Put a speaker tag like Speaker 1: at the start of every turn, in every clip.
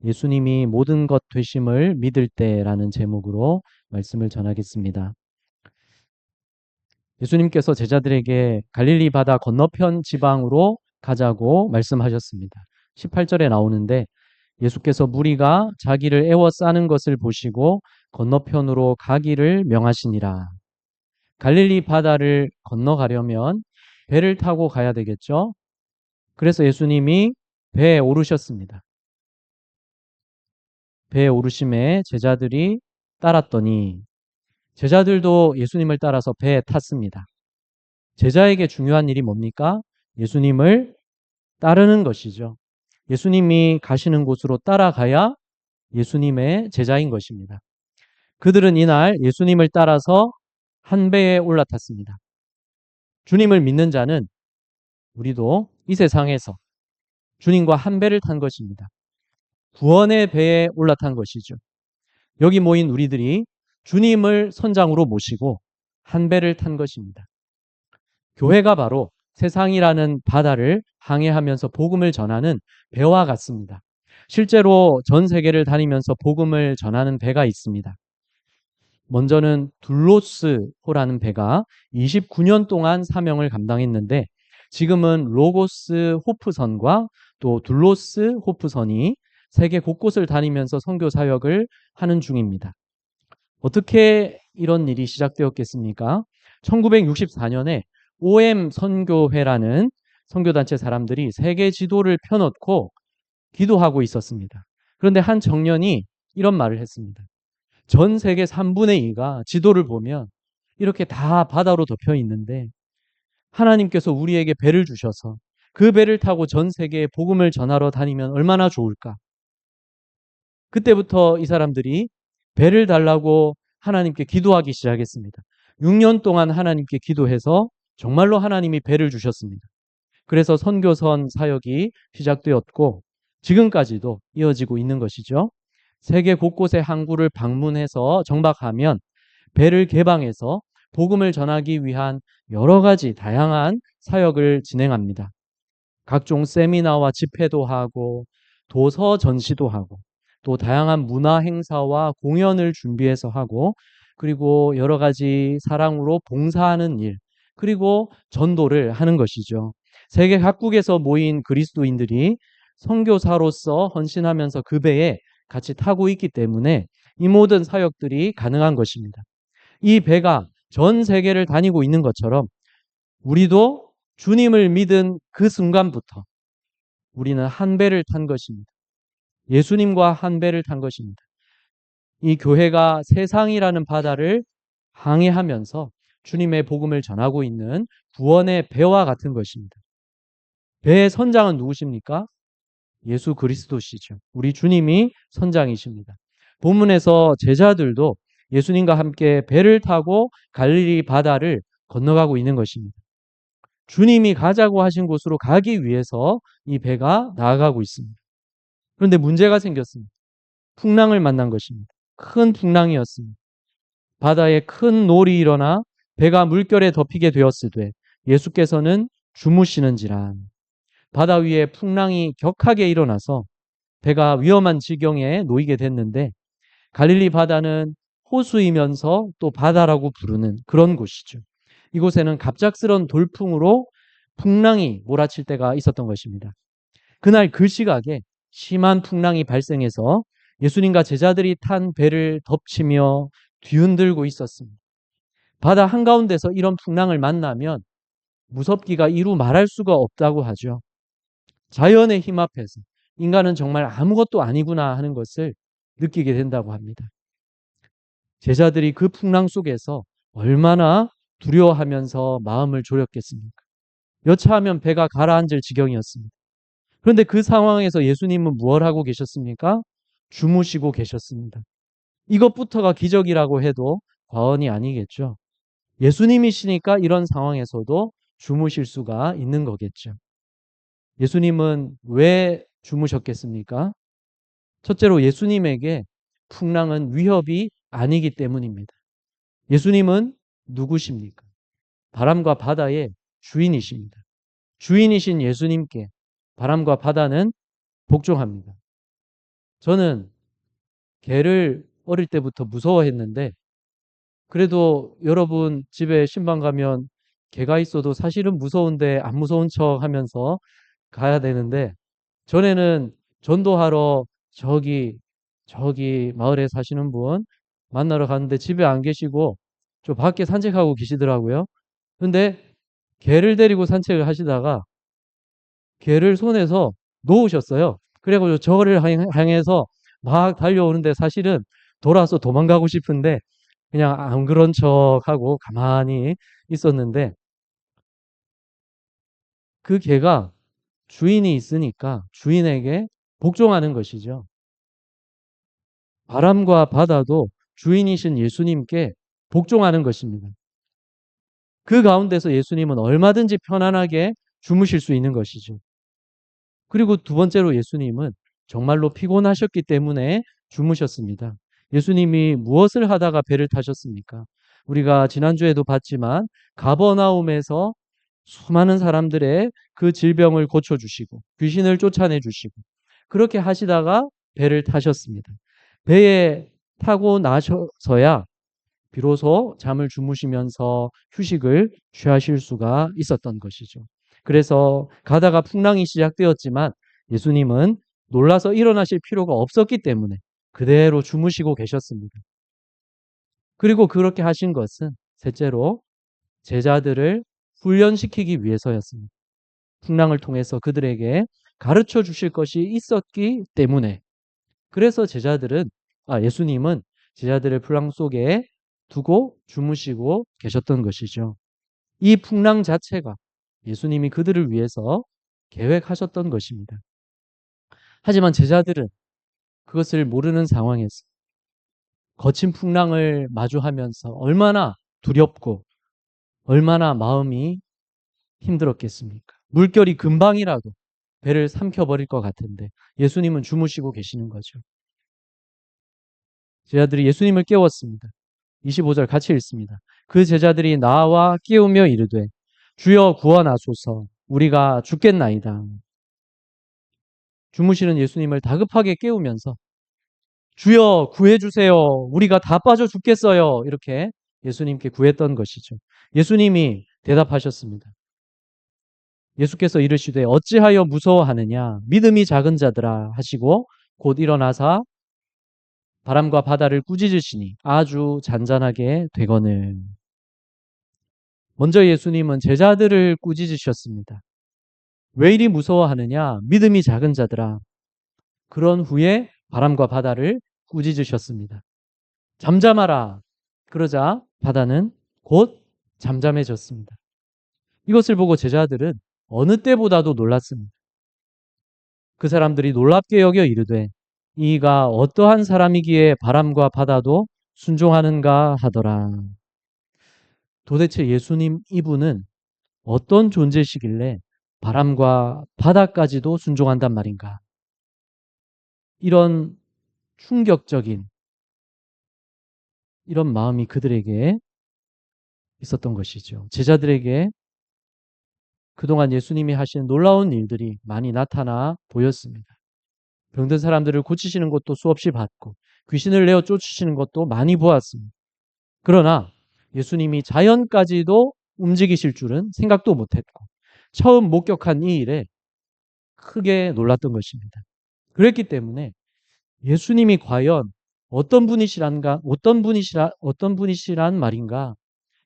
Speaker 1: 예수님이 모든 것 되심을 믿을 때라는 제목으로 말씀을 전하겠습니다. 예수님께서 제자들에게 갈릴리 바다 건너편 지방으로 가자고 말씀하셨습니다. 18절에 나오는데 예수께서 무리가 자기를 애워싸는 것을 보시고 건너편으로 가기를 명하시니라. 갈릴리 바다를 건너가려면 배를 타고 가야 되겠죠? 그래서 예수님이 배에 오르셨습니다. 배에 오르심에 제자들이 따랐더니 제자들도 예수님을 따라서 배에 탔습니다. 제자에게 중요한 일이 뭡니까? 예수님을 따르는 것이죠. 예수님이 가시는 곳으로 따라가야 예수님의 제자인 것입니다. 그들은 이날 예수님을 따라서 한 배에 올라탔습니다. 주님을 믿는 자는 우리도 이 세상에서 주님과 한 배를 탄 것입니다. 구원의 배에 올라탄 것이죠. 여기 모인 우리들이 주님을 선장으로 모시고 한 배를 탄 것입니다. 교회가 바로 세상이라는 바다를 항해하면서 복음을 전하는 배와 같습니다. 실제로 전 세계를 다니면서 복음을 전하는 배가 있습니다. 먼저는 둘로스호라는 배가 29년 동안 사명을 감당했는데 지금은 로고스 호프선과 또 둘로스 호프선이 세계 곳곳을 다니면서 선교 사역을 하는 중입니다. 어떻게 이런 일이 시작되었겠습니까? 1964년에 OM 선교회라는 선교단체 사람들이 세계 지도를 펴놓고 기도하고 있었습니다. 그런데 한 청년이 이런 말을 했습니다. 전 세계 3분의 2가 지도를 보면 이렇게 다 바다로 덮여 있는데 하나님께서 우리에게 배를 주셔서 그 배를 타고 전 세계에 복음을 전하러 다니면 얼마나 좋을까? 그때부터 이 사람들이 배를 달라고 하나님께 기도하기 시작했습니다. 6년 동안 하나님께 기도해서 정말로 하나님이 배를 주셨습니다. 그래서 선교선 사역이 시작되었고 지금까지도 이어지고 있는 것이죠. 세계 곳곳의 항구를 방문해서 정박하면 배를 개방해서 복음을 전하기 위한 여러 가지 다양한 사역을 진행합니다. 각종 세미나와 집회도 하고 도서 전시도 하고 또 다양한 문화 행사와 공연을 준비해서 하고 그리고 여러 가지 사랑으로 봉사하는 일 그리고 전도를 하는 것이죠. 세계 각국에서 모인 그리스도인들이 선교사로서 헌신하면서 그 배에 같이 타고 있기 때문에 이 모든 사역들이 가능한 것입니다. 이 배가 전 세계를 다니고 있는 것처럼 우리도 주님을 믿은 그 순간부터 우리는 한 배를 탄 것입니다. 예수님과 한 배를 탄 것입니다. 이 교회가 세상이라는 바다를 항해하면서 주님의 복음을 전하고 있는 구원의 배와 같은 것입니다. 배의 선장은 누구십니까? 예수 그리스도시죠. 우리 주님이 선장이십니다. 본문에서 제자들도 예수님과 함께 배를 타고 갈릴리 바다를 건너가고 있는 것입니다. 주님이 가자고 하신 곳으로 가기 위해서 이 배가 나아가고 있습니다. 그런데 문제가 생겼습니다. 풍랑을 만난 것입니다. 큰 풍랑이었습니다. 바다에 큰 놀이 일어나 배가 물결에 덮이게 되었을 때 예수께서는 주무시는지라 바다 위에 풍랑이 격하게 일어나서 배가 위험한 지경에 놓이게 됐는데 갈릴리 바다는 호수이면서 또 바다라고 부르는 그런 곳이죠. 이곳에는 갑작스런 돌풍으로 풍랑이 몰아칠 때가 있었던 것입니다. 그날 그 시각에 심한 풍랑이 발생해서 예수님과 제자들이 탄 배를 덮치며 뒤흔들고 있었습니다. 바다 한가운데서 이런 풍랑을 만나면 무섭기가 이루 말할 수가 없다고 하죠. 자연의 힘 앞에서 인간은 정말 아무것도 아니구나 하는 것을 느끼게 된다고 합니다. 제자들이 그 풍랑 속에서 얼마나 두려워하면서 마음을 졸였겠습니까? 여차하면 배가 가라앉을 지경이었습니다. 그런데 그 상황에서 예수님은 무엇 하고 계셨습니까? 주무시고 계셨습니다. 이것부터가 기적이라고 해도 과언이 아니겠죠. 예수님이시니까 이런 상황에서도 주무실 수가 있는 거겠죠. 예수님은 왜 주무셨겠습니까? 첫째로 예수님에게 풍랑은 위협이 아니기 때문입니다. 예수님은 누구십니까? 바람과 바다의 주인이십니다. 주인이신 예수님께 바람과 바다는 복종합니다. 저는 개를 어릴 때부터 무서워했는데 그래도 여러분 집에 신방 가면 개가 있어도 사실은 무서운데 안 무서운 척 하면서 가야 되는데 전에는 전도하러 저기 마을에 사시는 분 만나러 갔는데 집에 안 계시고 저 밖에 산책하고 계시더라고요. 근데 개를 데리고 산책을 하시다가 개를 손에서 놓으셨어요. 그래가지고 저를 향해서 막 달려오는데 사실은 돌아서 도망가고 싶은데 그냥 안 그런 척하고 가만히 있었는데 그 개가 주인이 있으니까 주인에게 복종하는 것이죠. 바람과 바다도 주인이신 예수님께 복종하는 것입니다. 그 가운데서 예수님은 얼마든지 편안하게 주무실 수 있는 것이죠. 그리고 두 번째로 예수님은 정말로 피곤하셨기 때문에 주무셨습니다. 예수님이 무엇을 하다가 배를 타셨습니까? 우리가 지난주에도 봤지만 가버나움에서 수많은 사람들의 그 질병을 고쳐주시고 귀신을 쫓아내 주시고 그렇게 하시다가 배를 타셨습니다. 배에 타고 나셔서야 비로소 잠을 주무시면서 휴식을 취하실 수가 있었던 것이죠. 그래서 가다가 풍랑이 시작되었지만 예수님은 놀라서 일어나실 필요가 없었기 때문에 그대로 주무시고 계셨습니다. 그리고 그렇게 하신 것은 셋째로 제자들을 훈련시키기 위해서였습니다. 풍랑을 통해서 그들에게 가르쳐 주실 것이 있었기 때문에 그래서 예수님은 제자들을 풍랑 속에 두고 주무시고 계셨던 것이죠. 이 풍랑 자체가 예수님이 그들을 위해서 계획하셨던 것입니다. 하지만 제자들은 그것을 모르는 상황에서 거친 풍랑을 마주하면서 얼마나 두렵고 얼마나 마음이 힘들었겠습니까? 물결이 금방이라도 배를 삼켜버릴 것 같은데 예수님은 주무시고 계시는 거죠. 제자들이 예수님을 깨웠습니다. 25절 같이 읽습니다. 그 제자들이 나와 깨우며 이르되 주여 구원하소서 우리가 죽겠나이다. 주무시는 예수님을 다급하게 깨우면서 주여 구해주세요. 우리가 다 빠져 죽겠어요. 이렇게 예수님께 구했던 것이죠. 예수님이 대답하셨습니다. 예수께서 이르시되 어찌하여 무서워하느냐 믿음이 작은 자들아 하시고 곧 일어나사 바람과 바다를 꾸짖으시니 아주 잔잔하게 되거늘. 먼저 예수님은 제자들을 꾸짖으셨습니다. 왜 이리 무서워하느냐 믿음이 작은 자들아. 그런 후에 바람과 바다를 꾸짖으셨습니다. 잠잠하라. 그러자 바다는 곧 잠잠해졌습니다. 이것을 보고 제자들은 어느 때보다도 놀랐습니다. 그 사람들이 놀랍게 여겨 이르되 이가 어떠한 사람이기에 바람과 바다도 순종하는가 하더라. 도대체 예수님 이분은 어떤 존재시길래 바람과 바다까지도 순종한단 말인가? 이런 충격적인 이런 마음이 그들에게 있었던 것이죠. 제자들에게 그동안 예수님이 하신 놀라운 일들이 많이 나타나 보였습니다. 병든 사람들을 고치시는 것도 수없이 봤고 귀신을 내어 쫓으시는 것도 많이 보았습니다. 그러나 예수님이 자연까지도 움직이실 줄은 생각도 못했고 처음 목격한 이 일에 크게 놀랐던 것입니다. 그랬기 때문에 예수님이 과연 어떤 분이시란 말인가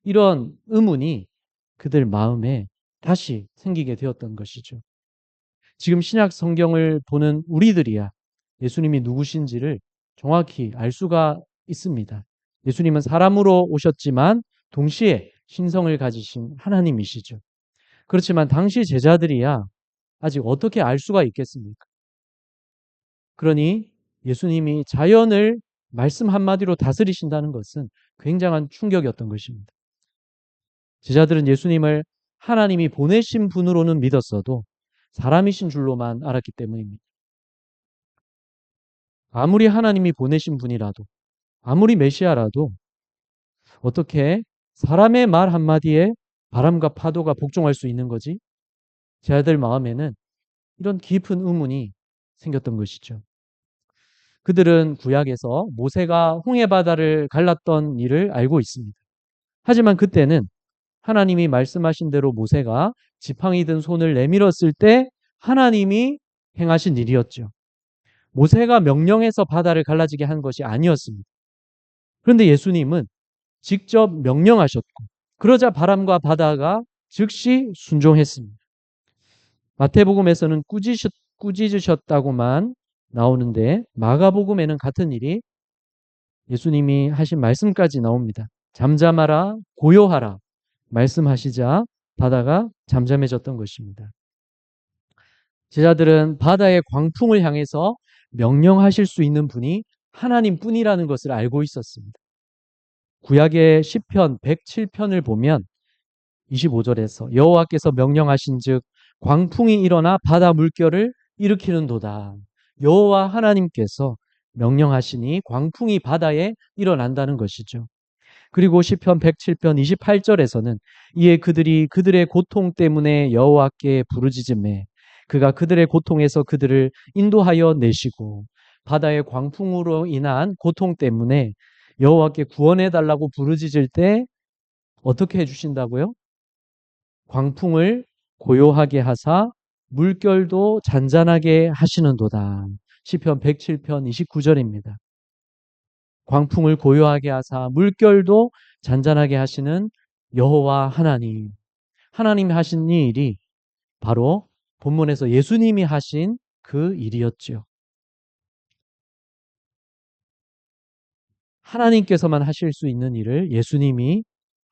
Speaker 1: 이런 의문이 그들 마음에 다시 생기게 되었던 것이죠. 지금 신약 성경을 보는 우리들이야 예수님이 누구신지를 정확히 알 수가 있습니다. 예수님은 사람으로 오셨지만 동시에 신성을 가지신 하나님이시죠. 그렇지만 당시 제자들이야 아직 어떻게 알 수가 있겠습니까? 그러니 예수님이 자연을 말씀 한마디로 다스리신다는 것은 굉장한 충격이었던 것입니다. 제자들은 예수님을 하나님이 보내신 분으로는 믿었어도 사람이신 줄로만 알았기 때문입니다. 아무리 하나님이 보내신 분이라도 아무리 메시아라도 어떻게 사람의 말 한마디에 바람과 파도가 복종할 수 있는 거지? 제자들 마음에는 이런 깊은 의문이 생겼던 것이죠. 그들은 구약에서 모세가 홍해 바다를 갈랐던 일을 알고 있습니다. 하지만 그때는 하나님이 말씀하신 대로 모세가 지팡이 든 손을 내밀었을 때 하나님이 행하신 일이었죠. 모세가 명령해서 바다를 갈라지게 한 것이 아니었습니다. 그런데 예수님은 직접 명령하셨고, 그러자 바람과 바다가 즉시 순종했습니다. 마태복음에서는 꾸짖으셨다고만 나오는데 마가복음에는 같은 일이 예수님이 하신 말씀까지 나옵니다. 잠잠하라, 고요하라 말씀하시자 바다가 잠잠해졌던 것입니다. 제자들은 바다의 광풍을 향해서 명령하실 수 있는 분이 하나님뿐이라는 것을 알고 있었습니다. 구약의 시편 107편을 보면 25절에서 여호와께서 명령하신즉 광풍이 일어나 바다 물결을 일으키는도다. 여호와 하나님께서 명령하시니 광풍이 바다에 일어난다는 것이죠. 그리고 시편 107편 28절에서는 이에 그들이 그들의 고통 때문에 여호와께 부르짖음에 그가 그들의 고통에서 그들을 인도하여 내시고 바다의 광풍으로 인한 고통 때문에 여호와께 구원해 달라고 부르짖을 때 어떻게 해주신다고요? 광풍을 고요하게 하사 물결도 잔잔하게 하시는도다. 시편 107편 29절입니다. 광풍을 고요하게 하사 물결도 잔잔하게 하시는 여호와 하나님. 하나님이 하신 이 일이 바로 본문에서 예수님이 하신 그 일이었죠. 하나님께서만 하실 수 있는 일을 예수님이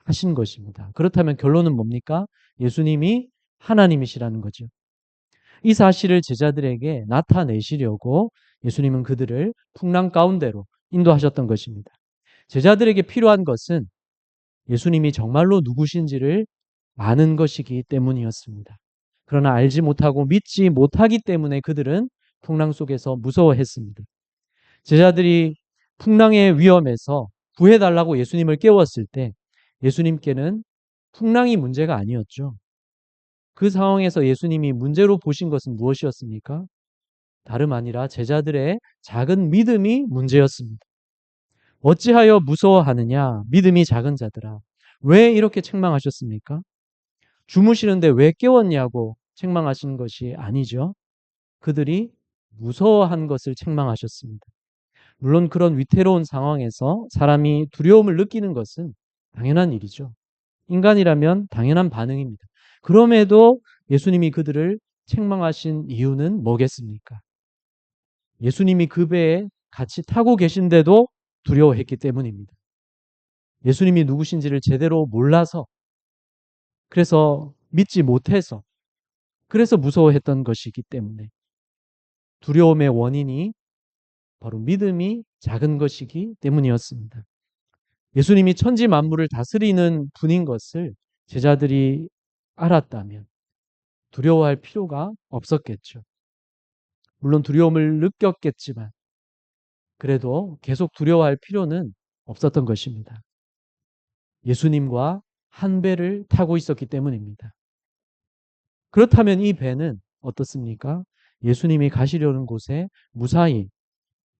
Speaker 1: 하신 것입니다. 그렇다면 결론은 뭡니까? 예수님이 하나님이시라는 거죠. 이 사실을 제자들에게 나타내시려고 예수님은 그들을 풍랑 가운데로 인도하셨던 것입니다. 제자들에게 필요한 것은 예수님이 정말로 누구신지를 아는 것이기 때문이었습니다. 그러나 알지 못하고 믿지 못하기 때문에 그들은 풍랑 속에서 무서워했습니다. 제자들이 풍랑의 위험에서 구해달라고 예수님을 깨웠을 때 예수님께는 풍랑이 문제가 아니었죠. 그 상황에서 예수님이 문제로 보신 것은 무엇이었습니까? 다름 아니라 제자들의 작은 믿음이 문제였습니다. 어찌하여 무서워하느냐? 믿음이 작은 자들아. 왜 이렇게 책망하셨습니까? 주무시는데 왜 깨웠냐고 책망하신 것이 아니죠. 그들이 무서워한 것을 책망하셨습니다. 물론 그런 위태로운 상황에서 사람이 두려움을 느끼는 것은 당연한 일이죠. 인간이라면 당연한 반응입니다. 그럼에도 예수님이 그들을 책망하신 이유는 뭐겠습니까? 예수님이 그 배에 같이 타고 계신데도 두려워했기 때문입니다. 예수님이 누구신지를 제대로 몰라서, 그래서 믿지 못해서, 그래서 무서워했던 것이기 때문에 두려움의 원인이 바로 믿음이 작은 것이기 때문이었습니다. 예수님이 천지 만물을 다스리는 분인 것을 제자들이 알았다면 두려워할 필요가 없었겠죠. 물론 두려움을 느꼈겠지만 그래도 계속 두려워할 필요는 없었던 것입니다. 예수님과 한 배를 타고 있었기 때문입니다. 그렇다면 이 배는 어떻습니까? 예수님이 가시려는 곳에 무사히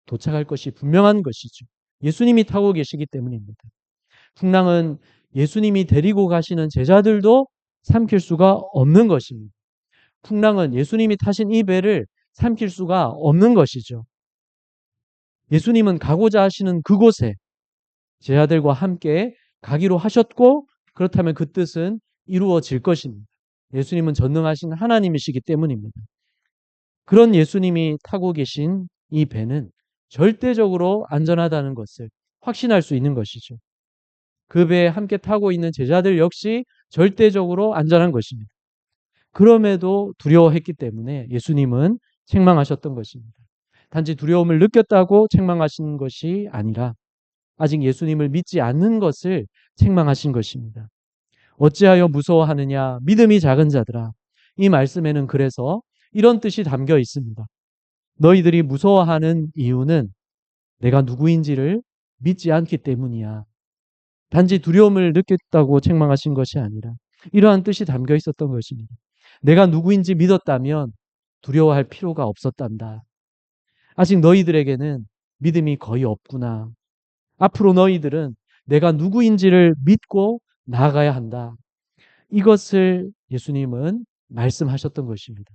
Speaker 1: 도착할 것이 분명한 것이죠. 예수님이 타고 계시기 때문입니다. 풍랑은 예수님이 데리고 가시는 제자들도 삼킬 수가 없는 것입니다. 풍랑은 예수님이 타신 이 배를 삼킬 수가 없는 것이죠. 예수님은 가고자 하시는 그곳에 제자들과 함께 가기로 하셨고 그렇다면 그 뜻은 이루어질 것입니다. 예수님은 전능하신 하나님이시기 때문입니다. 그런 예수님이 타고 계신 이 배는 절대적으로 안전하다는 것을 확신할 수 있는 것이죠. 그 배에 함께 타고 있는 제자들 역시 절대적으로 안전한 것입니다. 그럼에도 두려워했기 때문에 예수님은 책망하셨던 것입니다. 단지 두려움을 느꼈다고 책망하신 것이 아니라 아직 예수님을 믿지 않는 것을 책망하신 것입니다. 어찌하여 무서워하느냐? 믿음이 작은 자들아. 이 말씀에는 그래서 이런 뜻이 담겨 있습니다. 너희들이 무서워하는 이유는 내가 누구인지를 믿지 않기 때문이야. 단지 두려움을 느꼈다고 책망하신 것이 아니라 이러한 뜻이 담겨 있었던 것입니다. 내가 누구인지 믿었다면 두려워할 필요가 없었단다. 아직 너희들에게는 믿음이 거의 없구나. 앞으로 너희들은 내가 누구인지를 믿고 나아가야 한다. 이것을 예수님은 말씀하셨던 것입니다.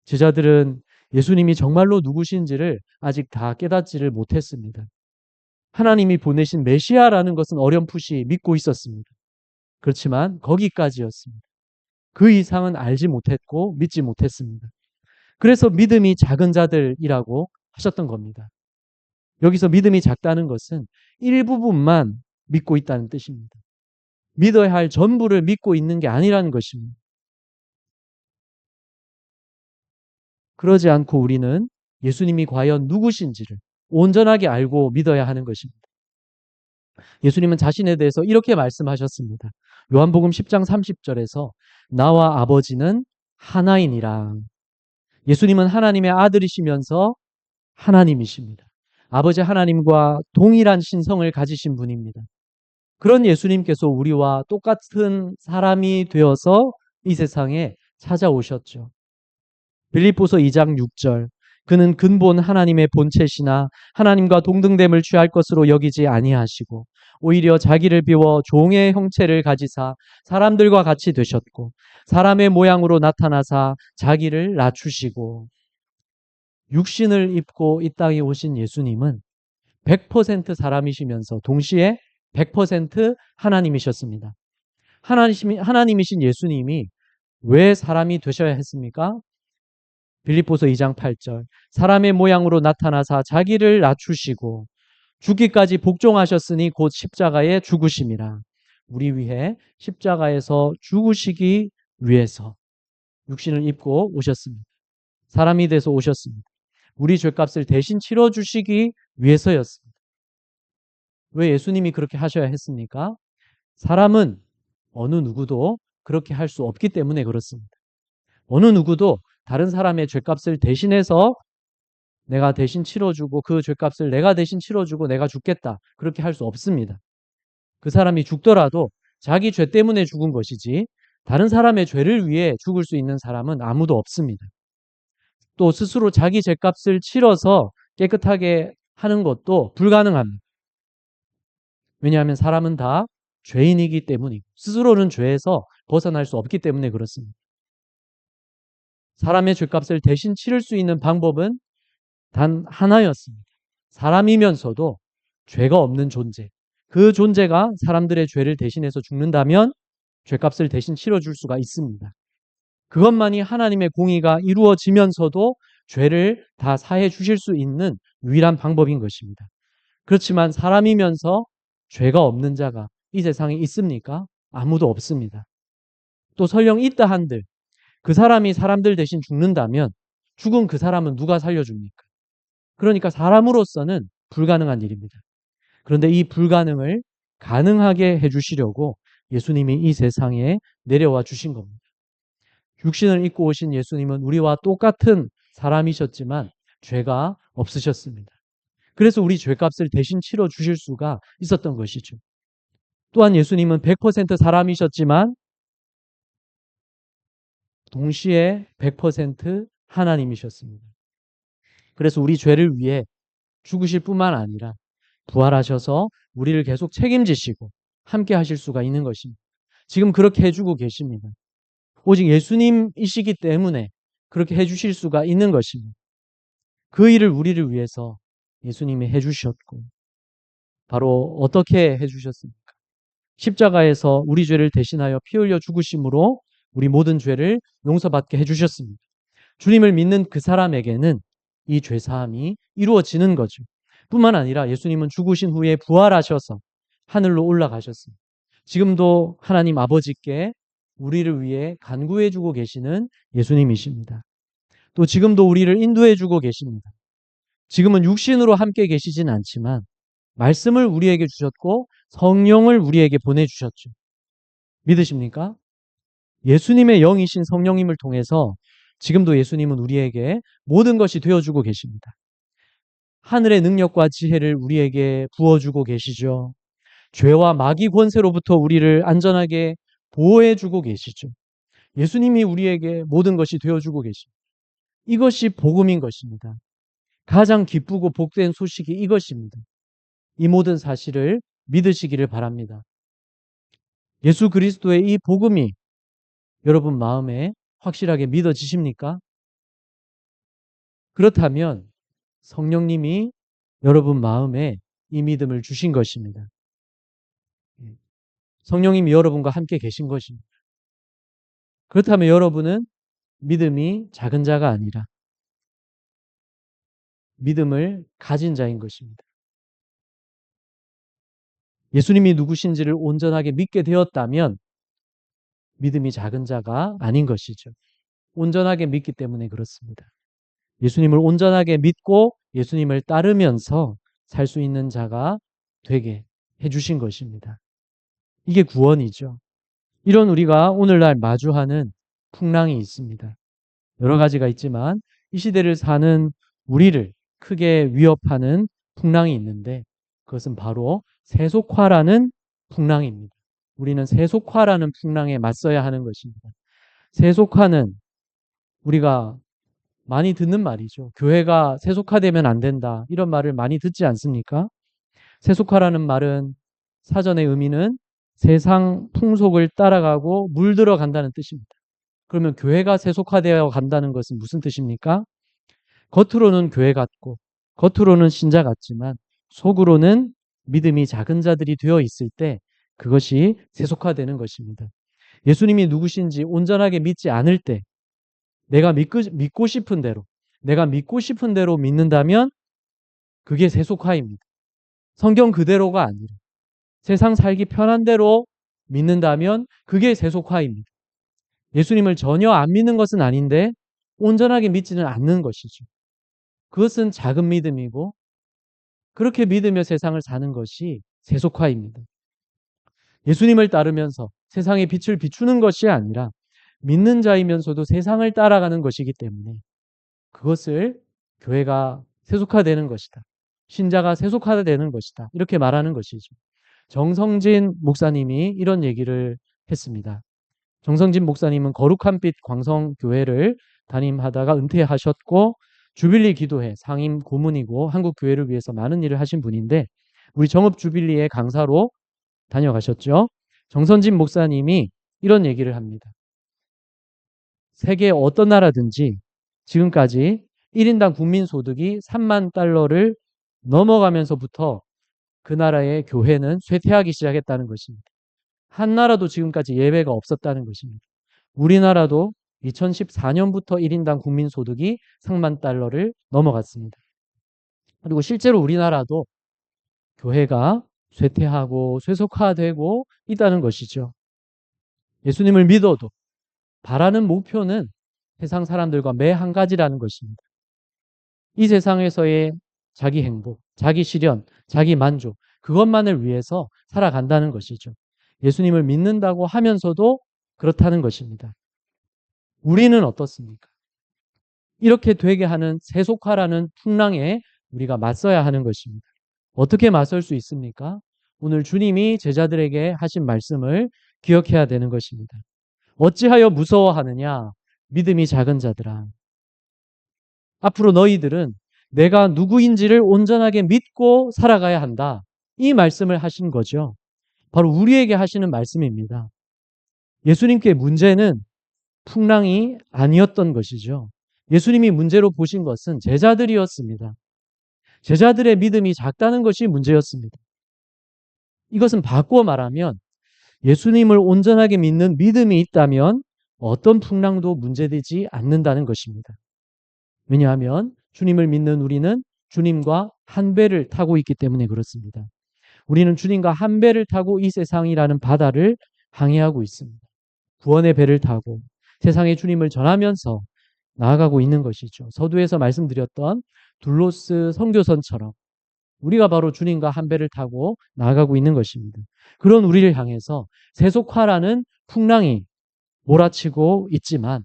Speaker 1: 제자들은 예수님이 정말로 누구신지를 아직 다 깨닫지를 못했습니다. 하나님이 보내신 메시아라는 것은 어렴풋이 믿고 있었습니다. 그렇지만 거기까지였습니다. 그 이상은 알지 못했고 믿지 못했습니다. 그래서 믿음이 작은 자들이라고 하셨던 겁니다. 여기서 믿음이 작다는 것은 일부분만 믿고 있다는 뜻입니다. 믿어야 할 전부를 믿고 있는 게 아니라는 것입니다. 그러지 않고 우리는 예수님이 과연 누구신지를 온전하게 알고 믿어야 하는 것입니다. 예수님은 자신에 대해서 이렇게 말씀하셨습니다. 요한복음 10장 30절에서 나와 아버지는 하나이니라. 예수님은 하나님의 아들이시면서 하나님이십니다. 아버지 하나님과 동일한 신성을 가지신 분입니다. 그런 예수님께서 우리와 똑같은 사람이 되어서 이 세상에 찾아오셨죠. 빌립보서 2장 6절 그는 근본 하나님의 본체시나 하나님과 동등됨을 취할 것으로 여기지 아니하시고 오히려 자기를 비워 종의 형체를 가지사 사람들과 같이 되셨고 사람의 모양으로 나타나사 자기를 낮추시고 육신을 입고 이 땅에 오신 예수님은 100% 사람이시면서 동시에 100% 하나님이셨습니다. 하나님이신 예수님이 왜 사람이 되셔야 했습니까? 빌립보서 2장 8절 사람의 모양으로 나타나사 자기를 낮추시고 죽기까지 복종하셨으니 곧 십자가에 죽으심이라. 우리 위해 십자가에서 죽으시기 위해서 육신을 입고 오셨습니다. 사람이 돼서 오셨습니다. 우리 죄값을 대신 치러주시기 위해서였습니다. 왜 예수님이 그렇게 하셔야 했습니까? 사람은 어느 누구도 그렇게 할 수 없기 때문에 그렇습니다. 어느 누구도 다른 사람의 죄값을 대신해서 내가 대신 치러주고 그 죄값을 내가 대신 치러주고 내가 죽겠다. 그렇게 할 수 없습니다. 그 사람이 죽더라도 자기 죄 때문에 죽은 것이지 다른 사람의 죄를 위해 죽을 수 있는 사람은 아무도 없습니다. 또 스스로 자기 죄값을 치러서 깨끗하게 하는 것도 불가능합니다. 왜냐하면 사람은 다 죄인이기 때문이고 스스로는 죄에서 벗어날 수 없기 때문에 그렇습니다. 사람의 죄값을 대신 치를 수 있는 방법은 단 하나였습니다. 사람이면서도 죄가 없는 존재. 그 존재가 사람들의 죄를 대신해서 죽는다면 죄값을 대신 치러줄 수가 있습니다. 그것만이 하나님의 공의가 이루어지면서도 죄를 다 사해 주실 수 있는 유일한 방법인 것입니다. 그렇지만 사람이면서 죄가 없는 자가 이 세상에 있습니까? 아무도 없습니다. 또 설령 있다 한들 그 사람이 사람들 대신 죽는다면 죽은 그 사람은 누가 살려줍니까? 그러니까 사람으로서는 불가능한 일입니다. 그런데 이 불가능을 가능하게 해주시려고 예수님이 이 세상에 내려와 주신 겁니다. 육신을 입고 오신 예수님은 우리와 똑같은 사람이셨지만 죄가 없으셨습니다. 그래서 우리 죄값을 대신 치러 주실 수가 있었던 것이죠. 또한 예수님은 100% 사람이셨지만 동시에 100% 하나님이셨습니다. 그래서 우리 죄를 위해 죽으실 뿐만 아니라 부활하셔서 우리를 계속 책임지시고 함께 하실 수가 있는 것입니다. 지금 그렇게 해주고 계십니다. 오직 예수님이시기 때문에 그렇게 해주실 수가 있는 것입니다. 그 일을 우리를 위해서 예수님이 해주셨고 바로 어떻게 해주셨습니까? 십자가에서 우리 죄를 대신하여 피 흘려 죽으심으로 우리 모든 죄를 용서받게 해주셨습니다. 주님을 믿는 그 사람에게는 이 죄사함이 이루어지는 거죠. 뿐만 아니라 예수님은 죽으신 후에 부활하셔서 하늘로 올라가셨습니다. 지금도 하나님 아버지께 우리를 위해 간구해주고 계시는 예수님이십니다. 또 지금도 우리를 인도해주고 계십니다. 지금은 육신으로 함께 계시진 않지만 말씀을 우리에게 주셨고 성령을 우리에게 보내주셨죠. 믿으십니까? 예수님의 영이신 성령님을 통해서 지금도 예수님은 우리에게 모든 것이 되어주고 계십니다. 하늘의 능력과 지혜를 우리에게 부어주고 계시죠. 죄와 마귀 권세로부터 우리를 안전하게 보호해주고 계시죠. 예수님이 우리에게 모든 것이 되어주고 계십니다. 이것이 복음인 것입니다. 가장 기쁘고 복된 소식이 이것입니다. 이 모든 사실을 믿으시기를 바랍니다. 예수 그리스도의 이 복음이 여러분 마음에 확실하게 믿어지십니까? 그렇다면 성령님이 여러분 마음에 이 믿음을 주신 것입니다. 성령님이 여러분과 함께 계신 것입니다. 그렇다면 여러분은 믿음이 작은 자가 아니라 믿음을 가진 자인 것입니다. 예수님이 누구신지를 온전하게 믿게 되었다면 믿음이 작은 자가 아닌 것이죠. 온전하게 믿기 때문에 그렇습니다. 예수님을 온전하게 믿고 예수님을 따르면서 살 수 있는 자가 되게 해주신 것입니다. 이게 구원이죠. 이런 우리가 오늘날 마주하는 풍랑이 있습니다. 여러 가지가 있지만 이 시대를 사는 우리를 크게 위협하는 풍랑이 있는데 그것은 바로 세속화라는 풍랑입니다. 우리는 세속화라는 풍랑에 맞서야 하는 것입니다. 세속화는 우리가 많이 듣는 말이죠. 교회가 세속화되면 안 된다. 이런 말을 많이 듣지 않습니까? 세속화라는 말은 사전의 의미는 세상 풍속을 따라가고 물들어 간다는 뜻입니다. 그러면 교회가 세속화되어 간다는 것은 무슨 뜻입니까? 겉으로는 교회 같고 겉으로는 신자 같지만 속으로는 믿음이 작은 자들이 되어 있을 때 그것이 세속화되는 것입니다. 예수님이 누구신지 온전하게 믿지 않을 때 내가 믿고 싶은 대로 내가 믿고 싶은 대로 믿는다면 그게 세속화입니다. 성경 그대로가 아니라 세상 살기 편한 대로 믿는다면 그게 세속화입니다. 예수님을 전혀 안 믿는 것은 아닌데 온전하게 믿지는 않는 것이죠. 그것은 작은 믿음이고 그렇게 믿으며 세상을 사는 것이 세속화입니다. 예수님을 따르면서 세상의 빛을 비추는 것이 아니라 믿는 자이면서도 세상을 따라가는 것이기 때문에 그것을 교회가 세속화되는 것이다. 신자가 세속화되는 것이다. 이렇게 말하는 것이죠. 정성진 목사님이 이런 얘기를 했습니다. 정성진 목사님은 거룩한 빛 광성교회를 담임하다가 은퇴하셨고 주빌리 기도회 상임 고문이고 한국 교회를 위해서 많은 일을 하신 분인데 우리 정읍 주빌리의 강사로 다녀가셨죠. 정선진 목사님이 이런 얘기를 합니다. 세계 어떤 나라든지 지금까지 1인당 국민소득이 3만 달러를 넘어가면서부터 그 나라의 교회는 쇠퇴하기 시작했다는 것입니다. 한 나라도 지금까지 예배가 없었다는 것입니다. 우리나라도 2014년부터 1인당 국민소득이 3만 달러를 넘어갔습니다. 그리고 실제로 우리나라도 교회가 쇠퇴하고 쇠속화되고 있다는 것이죠. 예수님을 믿어도 바라는 목표는 세상 사람들과 매 한 가지라는 것입니다. 이 세상에서의 자기 행복, 자기 실현, 자기 만족, 그것만을 위해서 살아간다는 것이죠. 예수님을 믿는다고 하면서도 그렇다는 것입니다. 우리는 어떻습니까? 이렇게 되게 하는 세속화라는 풍랑에 우리가 맞서야 하는 것입니다. 어떻게 맞설 수 있습니까? 오늘 주님이 제자들에게 하신 말씀을 기억해야 되는 것입니다. 어찌하여 무서워하느냐? 믿음이 작은 자들아. 앞으로 너희들은 내가 누구인지를 온전하게 믿고 살아가야 한다. 이 말씀을 하신 거죠. 바로 우리에게 하시는 말씀입니다. 예수님께 문제는 풍랑이 아니었던 것이죠. 예수님이 문제로 보신 것은 제자들이었습니다. 제자들의 믿음이 작다는 것이 문제였습니다. 이것은 바꾸어 말하면 예수님을 온전하게 믿는 믿음이 있다면 어떤 풍랑도 문제되지 않는다는 것입니다. 왜냐하면 주님을 믿는 우리는 주님과 한 배를 타고 있기 때문에 그렇습니다. 우리는 주님과 한 배를 타고 이 세상이라는 바다를 항해하고 있습니다. 구원의 배를 타고 세상에 주님을 전하면서 나아가고 있는 것이죠. 서두에서 말씀드렸던 둘로스 선교선처럼 우리가 바로 주님과 한 배를 타고 나아가고 있는 것입니다. 그런 우리를 향해서 세속화라는 풍랑이 몰아치고 있지만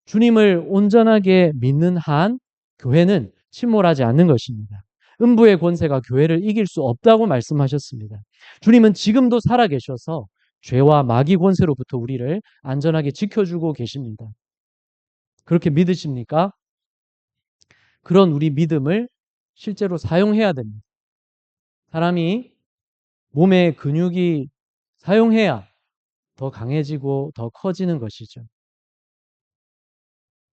Speaker 1: 주님을 온전하게 믿는 한 교회는 침몰하지 않는 것입니다. 음부의 권세가 교회를 이길 수 없다고 말씀하셨습니다. 주님은 지금도 살아계셔서 죄와 마귀 권세로부터 우리를 안전하게 지켜주고 계십니다. 그렇게 믿으십니까? 그런 우리 믿음을 실제로 사용해야 됩니다. 사람이 몸의 근육이 사용해야 더 강해지고 더 커지는 것이죠.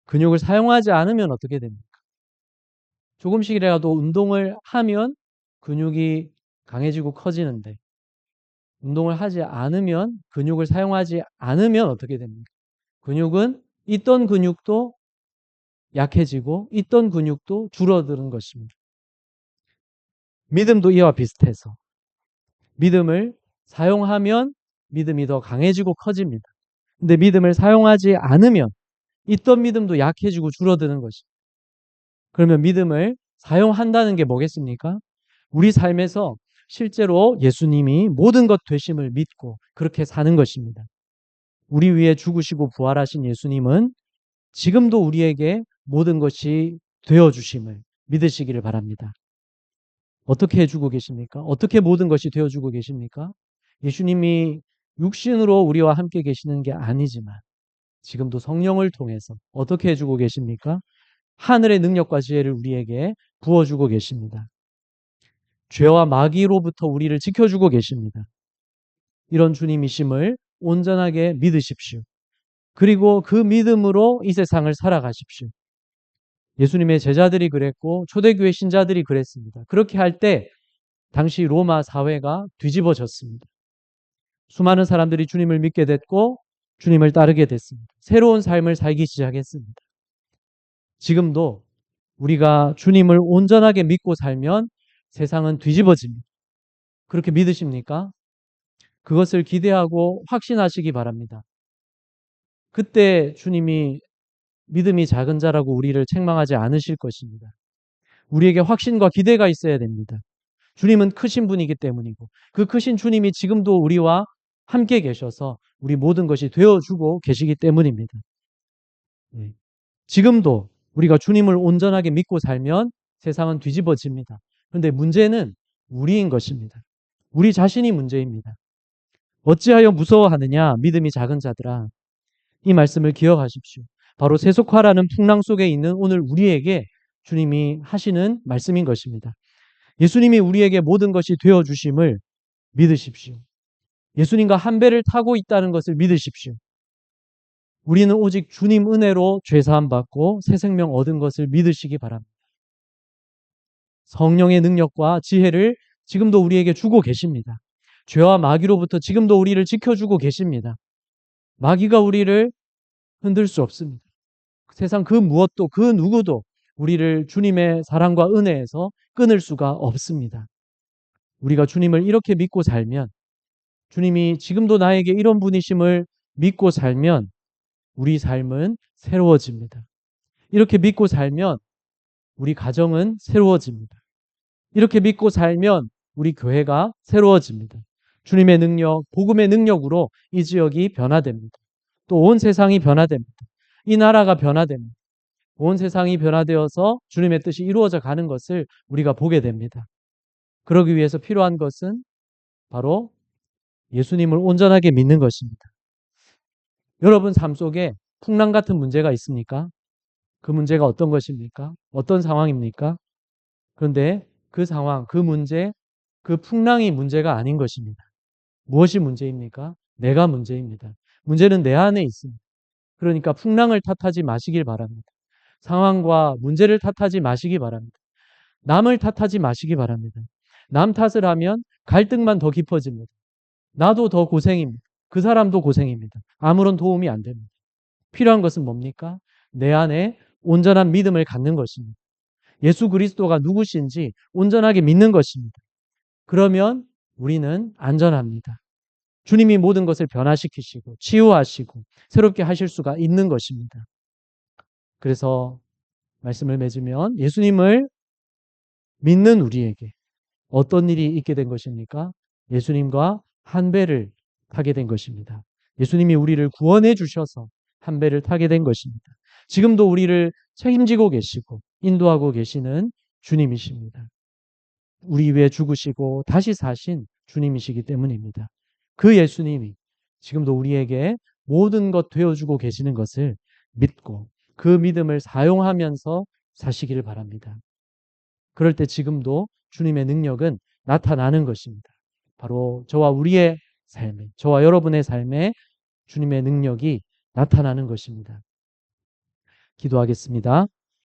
Speaker 1: 근육을 사용하지 않으면 어떻게 됩니까? 조금씩이라도 운동을 하면 근육이 강해지고 커지는데 운동을 하지 않으면 근육을 사용하지 않으면 어떻게 됩니까? 근육은 있던 근육도 약해지고 있던 근육도 줄어드는 것입니다. 믿음도 이와 비슷해서 믿음을 사용하면 믿음이 더 강해지고 커집니다. 근데 믿음을 사용하지 않으면 있던 믿음도 약해지고 줄어드는 것입니다. 그러면 믿음을 사용한다는 게 뭐겠습니까? 우리 삶에서 실제로 예수님이 모든 것 되심을 믿고 그렇게 사는 것입니다. 우리 위해 죽으시고 부활하신 예수님은 지금도 우리에게 모든 것이 되어주심을 믿으시기를 바랍니다. 어떻게 해주고 계십니까? 어떻게 모든 것이 되어주고 계십니까? 예수님이 육신으로 우리와 함께 계시는 게 아니지만 지금도 성령을 통해서 어떻게 해주고 계십니까? 하늘의 능력과 지혜를 우리에게 부어주고 계십니다. 죄와 마귀로부터 우리를 지켜주고 계십니다. 이런 주님이심을 온전하게 믿으십시오. 그리고 그 믿음으로 이 세상을 살아가십시오. 예수님의 제자들이 그랬고 초대교회 신자들이 그랬습니다. 그렇게 할 때 당시 로마 사회가 뒤집어졌습니다. 수많은 사람들이 주님을 믿게 됐고 주님을 따르게 됐습니다. 새로운 삶을 살기 시작했습니다. 지금도 우리가 주님을 온전하게 믿고 살면 세상은 뒤집어집니다. 그렇게 믿으십니까? 그것을 기대하고 확신하시기 바랍니다. 그때 주님이 믿음이 작은 자라고 우리를 책망하지 않으실 것입니다. 우리에게 확신과 기대가 있어야 됩니다. 주님은 크신 분이기 때문이고 그 크신 주님이 지금도 우리와 함께 계셔서 우리 모든 것이 되어주고 계시기 때문입니다. 지금도 우리가 주님을 온전하게 믿고 살면 세상은 뒤집어집니다. 그런데 문제는 우리인 것입니다. 우리 자신이 문제입니다. 어찌하여 무서워하느냐 믿음이 작은 자들아. 이 말씀을 기억하십시오. 바로 세속화라는 풍랑 속에 있는 오늘 우리에게 주님이 하시는 말씀인 것입니다. 예수님이 우리에게 모든 것이 되어주심을 믿으십시오. 예수님과 한 배를 타고 있다는 것을 믿으십시오. 우리는 오직 주님 은혜로 죄사함 받고 새 생명 얻은 것을 믿으시기 바랍니다. 성령의 능력과 지혜를 지금도 우리에게 주고 계십니다. 죄와 마귀로부터 지금도 우리를 지켜주고 계십니다. 마귀가 우리를 흔들 수 없습니다. 세상 그 무엇도 그 누구도 우리를 주님의 사랑과 은혜에서 끊을 수가 없습니다. 우리가 주님을 이렇게 믿고 살면 주님이 지금도 나에게 이런 분이심을 믿고 살면 우리 삶은 새로워집니다. 이렇게 믿고 살면 우리 가정은 새로워집니다. 이렇게 믿고 살면 우리 교회가 새로워집니다. 주님의 능력, 복음의 능력으로 이 지역이 변화됩니다. 또 온 세상이 변화됩니다. 이 나라가 변화됩니다. 온 세상이 변화되어서 주님의 뜻이 이루어져 가는 것을 우리가 보게 됩니다. 그러기 위해서 필요한 것은 바로 예수님을 온전하게 믿는 것입니다. 여러분 삶 속에 풍랑 같은 문제가 있습니까? 그 문제가 어떤 것입니까? 어떤 상황입니까? 그런데 그 상황, 그 문제, 그 풍랑이 문제가 아닌 것입니다. 무엇이 문제입니까? 내가 문제입니다. 문제는 내 안에 있습니다. 그러니까 풍랑을 탓하지 마시길 바랍니다. 상황과 문제를 탓하지 마시기 바랍니다. 남을 탓하지 마시기 바랍니다. 남 탓을 하면 갈등만 더 깊어집니다. 나도 더 고생입니다. 그 사람도 고생입니다. 아무런 도움이 안 됩니다. 필요한 것은 뭡니까? 내 안에 온전한 믿음을 갖는 것입니다. 예수 그리스도가 누구신지 온전하게 믿는 것입니다. 그러면 우리는 안전합니다. 주님이 모든 것을 변화시키시고 치유하시고 새롭게 하실 수가 있는 것입니다. 그래서 말씀을 맺으면 예수님을 믿는 우리에게 어떤 일이 있게 된 것입니까? 예수님과 한 배를 타게 된 것입니다. 예수님이 우리를 구원해 주셔서 한 배를 타게 된 것입니다. 지금도 우리를 책임지고 계시고 인도하고 계시는 주님이십니다. 우리 위해 죽으시고 다시 사신 주님이시기 때문입니다. 그 예수님이 지금도 우리에게 모든 것 되어주고 계시는 것을 믿고 그 믿음을 사용하면서 사시기를 바랍니다. 그럴 때 지금도 주님의 능력은 나타나는 것입니다. 바로 저와 우리의 삶에, 저와 여러분의 삶에 주님의 능력이 나타나는 것입니다. 기도하겠습니다.